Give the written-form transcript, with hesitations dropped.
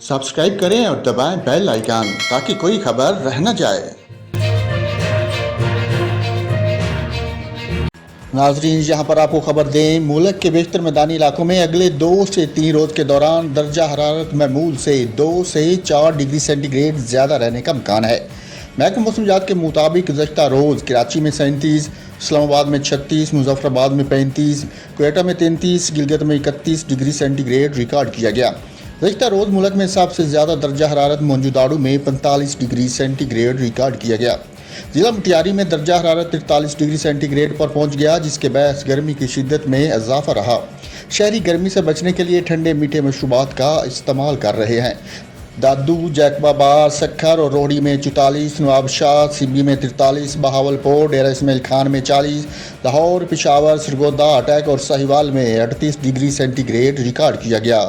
Subscribe करें और दबाएं बेल आइकन ताकि कोई खबर रह न जाए। नाजरीन, यहाँ पर आपको खबर दें, मुल्क के बेशतर मैदानी इलाकों में अगले 2 से 3 रोज़ के दौरान दर्जा हरारत मामूल से 2 से 4 डिग्री सेंटीग्रेड ज़्यादा रहने का इम्कान है। महकमा मौसमियात के मुताबिक गुज़श्ता रोज़ कराची में 37, इस्लामाबाद में 36, मुजफ्फराबाद में 35, क्वेटा में 33, गिलगित में 31 डिग्री सेंटीग्रेड रिकॉर्ड किया गया। गुज़श्ता रोज़ मुल्क में सबसे ज़्यादा दर्जा हरारत मोंजुदाड़ू में 45 डिग्री सेंटीग्रेड रिकॉर्ड किया गया। ज़िला मुटियारी में दर्जा हरारत 43 डिग्री सेंटीग्रेड पर पहुंच गया, जिसके बायस गर्मी की शिद्दत में इजाफा रहा। शहरी गर्मी से बचने के लिए ठंडे मीठे मशरूबात का इस्तेमाल कर रहे हैं। दादू, जैकबाबाद, सक्खर और रोहड़ी में 44, नवाबशाह, सिब्बी में 43, बहावलपुर, डेरा इस्माइल खान में 40, लाहौर, पेशावर, सरगोदा, अटैक और साहिवाल में 38 डिग्री सेंटीग्रेड रिकॉर्ड किया गया।